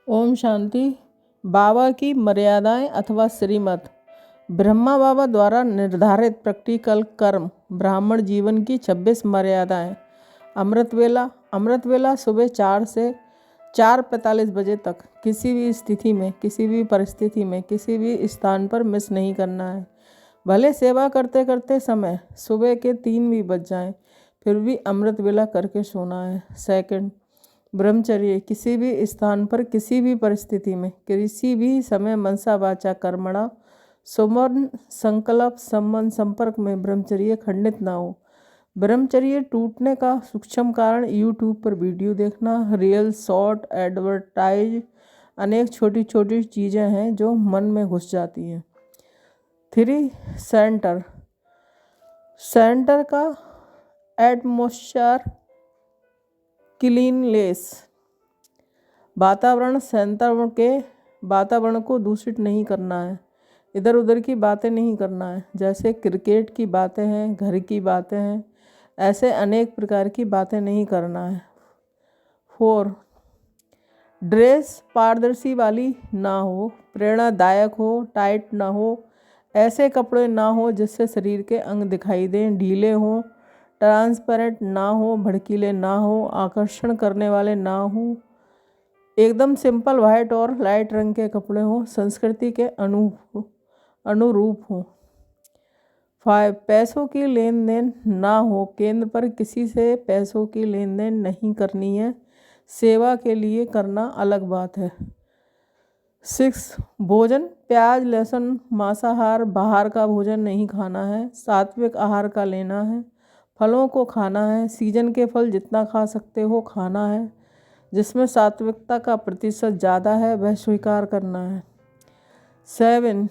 ओम शांति। बाबा की मर्यादाएं अथवा श्रीमत। ब्रह्मा बाबा द्वारा निर्धारित प्रैक्टिकल कर्म ब्राह्मण जीवन की 26 मर्यादाएं। अमृत वेला सुबह 4 से 4:45 बजे तक किसी भी स्थिति में, किसी भी परिस्थिति में, किसी भी स्थान पर मिस नहीं करना है। भले सेवा करते करते समय सुबह के 3 भी बज जाएं, फिर भी अमृत वेला करके सोना है। सेकंड, ब्रह्मचर्य। किसी भी स्थान पर, किसी भी परिस्थिति में, किसी भी समय मनसा वाचा कर्मणा सुमन संकल्प संबंध संपर्क में ब्रह्मचर्य खंडित ना हो। ब्रह्मचर्य टूटने का सूक्ष्म कारण यूट्यूब पर वीडियो देखना, रियल, शॉर्ट, एडवर्टाइज, अनेक छोटी छोटी चीज़ें हैं जो मन में घुस जाती हैं। 3, सेंटर का एटमॉस्फेयर क्लीननेस। वातावरण को दूषित नहीं करना है, इधर उधर की बातें नहीं करना है। जैसे क्रिकेट की बातें हैं, घर की बातें हैं, ऐसे अनेक प्रकार की बातें नहीं करना है। 4, ड्रेस पारदर्शी वाली ना हो, प्रेरणादायक हो, टाइट ना हो, ऐसे कपड़े ना हो जिससे शरीर के अंग दिखाई दें, ढीले हों, ट्रांसपेरेंट ना हो, भड़कीले ना हो, आकर्षण करने वाले ना हो, एकदम सिंपल वाइट और लाइट रंग के कपड़े हों, संस्कृति के अनुरूप हों। 5, पैसों की लेन देन ना हो, केंद्र पर किसी से पैसों की लेन देन नहीं करनी है, सेवा के लिए करना अलग बात है। 6, भोजन प्याज लहसुन मांसाहार बाहर का भोजन नहीं खाना है, सात्विक आहार का लेना है, फलों को खाना है, सीजन के फल जितना खा सकते हो खाना है, जिसमें सात्विकता का प्रतिशत ज़्यादा है वह स्वीकार करना है। 7,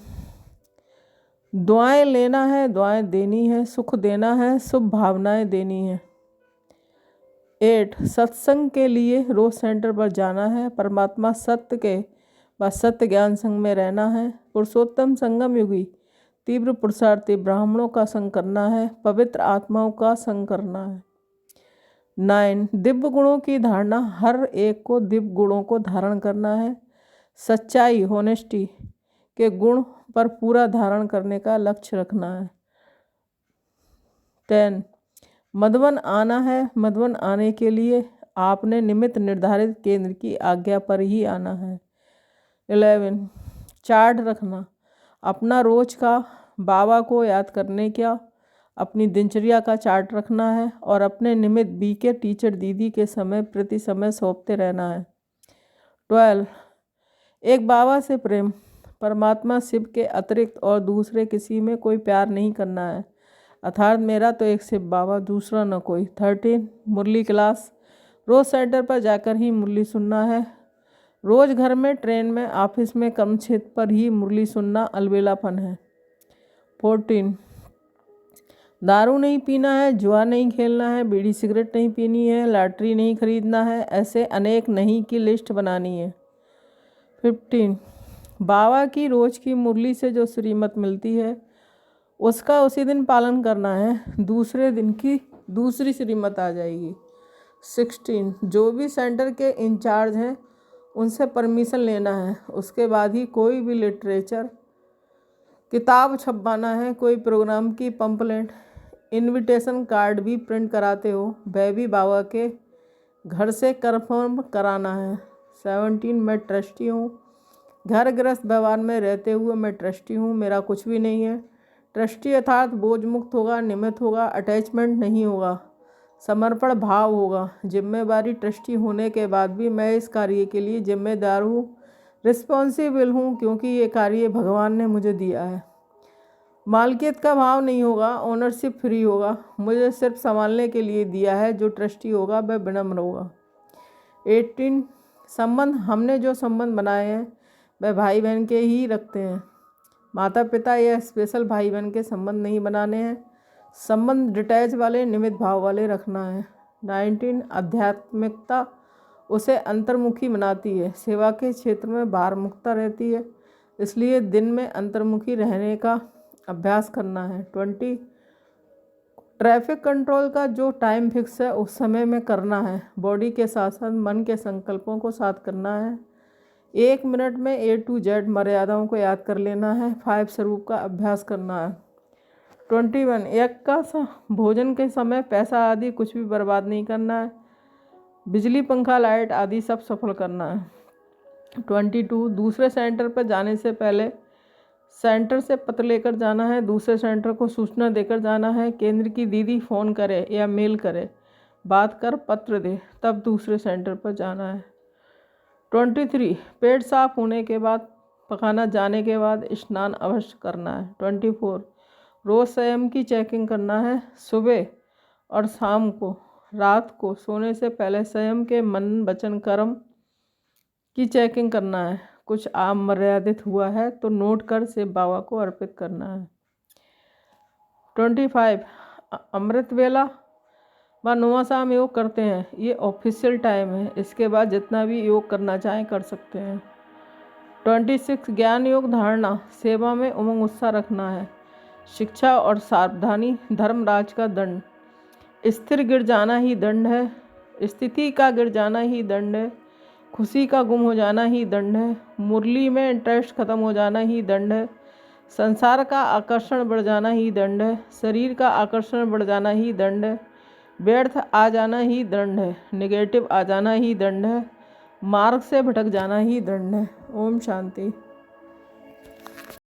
दुआएं लेना है, दुआएं देनी है, सुख देना है, शुभ भावनाएं देनी है। 8, सत्संग के लिए रोज सेंटर पर जाना है, परमात्मा सत्य के व सत्य ज्ञान संग में रहना है, पुरुषोत्तम संगम युगी तीव्र पुरुषार्थी ब्राह्मणों का संग करना है, पवित्र आत्माओं का संग करना है। 9, दिव्य गुणों की धारणा, हर एक को दिव्य गुणों को धारण करना है, सच्चाई होनेस्टी के गुण पर पूरा धारण करने का लक्ष्य रखना है। 10, मधुबन आना है, मधुबन आने के लिए आपने निमित्त निर्धारित केंद्र की आज्ञा पर ही आना है। 11, चार्ट रखना, अपना रोज का बाबा को याद करने का अपनी दिनचर्या का चार्ट रखना है और अपने निमित्त बी के टीचर दीदी के समय प्रति समय सौंपते रहना है। 12, एक बाबा से प्रेम, परमात्मा शिव के अतिरिक्त और दूसरे किसी में कोई प्यार नहीं करना है, अर्थात मेरा तो एक शिव बाबा, दूसरा न कोई। 13, मुरली क्लास, रोज सेंटर पर जाकर ही मुरली सुनना है, रोज घर में, ट्रेन में, ऑफिस में, कर्म क्षेत्र पर ही मुरली सुनना अलबेलापन है। 14, दारू नहीं पीना है, जुआ नहीं खेलना है, बीड़ी सिगरेट नहीं पीनी है, लॉटरी नहीं खरीदना है, ऐसे अनेक नहीं की लिस्ट बनानी है। 15, बाबा की रोज की मुरली से जो श्रीमत मिलती है उसका उसी दिन पालन करना है, दूसरे दिन की दूसरी श्रीमत आ जाएगी। 16, जो भी सेंटर के इंचार्ज हैं उनसे परमिशन लेना है, उसके बाद ही कोई भी लिटरेचर किताब छपवाना है, कोई प्रोग्राम की पंपलेट, इनविटेशन कार्ड भी प्रिंट कराते हो वह भी बाबा के घर से कंफर्म कराना है। 17, मैं ट्रस्टी हूँ, घर गृहस्थ व्यवहार में रहते हुए मैं ट्रस्टी हूँ, मेरा कुछ भी नहीं है। ट्रस्टी अर्थात बोझ मुक्त होगा, निमित्त होगा, अटैचमेंट नहीं होगा, समर्पण भाव होगा। जिम्मेवारी ट्रस्टी होने के बाद भी मैं इस कार्य के लिए जिम्मेदार हूँ, रिस्पॉन्सिबल हूँ, क्योंकि ये कार्य भगवान ने मुझे दिया है। मालकियत का भाव नहीं होगा, ओनरशिप फ्री होगा, मुझे सिर्फ संभालने के लिए दिया है। जो ट्रस्टी होगा वह विनम्र होगा। 18, संबंध, हमने जो संबंध बनाए हैं वह भाई बहन के ही रखते हैं, माता पिता या स्पेशल भाई बहन के संबंध नहीं बनाने हैं, संबंध डिटैच वाले, निमित्त भाव वाले रखना है। 19, आध्यात्मिकता उसे अंतर्मुखी बनाती है, सेवा के क्षेत्र में बाहरमुखता रहती है, इसलिए दिन में अंतर्मुखी रहने का अभ्यास करना है। 20, ट्रैफिक कंट्रोल का जो टाइम फिक्स है उस समय में करना है, बॉडी के साथ साथ मन के संकल्पों को साथ करना है। 1 मिनट में A to Z मर्यादाओं को याद कर लेना है। 5 स्वरूप का अभ्यास करना है। 21 एक का भोजन के समय पैसा आदि कुछ भी बर्बाद नहीं करना है। बिजली पंखा लाइट आदि सब सफल करना है। 22 दूसरे सेंटर पर जाने से पहले सेंटर से पत्र लेकर जाना है। दूसरे सेंटर को सूचना देकर जाना है। केंद्र की दीदी फ़ोन करे या मेल करे, बात कर पत्र दे, तब दूसरे सेंटर पर जाना है। 23 पेट साफ होने के बाद, पखाना जाने के बाद स्नान अवश्य करना है। 24 रोज़ संयम की चेकिंग करना है। सुबह और शाम को, रात को सोने से पहले संयम के मन वचन कर्म की चेकिंग करना है। कुछ आम मर्यादित हुआ है तो नोट कर शिव बाबा को अर्पित करना है। 25 अमृत वेला व नुआशाम योग करते हैं। ये ऑफिशियल टाइम है। इसके बाद जितना भी योग करना चाहें कर सकते हैं। 26 ज्ञान योग धारणा, सेवा में उमंग उत्साह रखना है। शिक्षा और सावधानी धर्मराज का दंड। स्थिर गिर जाना ही दंड है। स्थिति का गिर जाना ही दंड है। खुशी का गुम हो जाना ही दंड है। मुरली में इंटरेस्ट खत्म हो जाना ही दंड है। संसार का आकर्षण बढ़ जाना ही दंड है। शरीर का आकर्षण बढ़ जाना ही दंड है। व्यर्थ आ जाना ही दंड है। नेगेटिव आ जाना ही दंड है। मार्ग से भटक जाना ही दंड है। ओम शांति।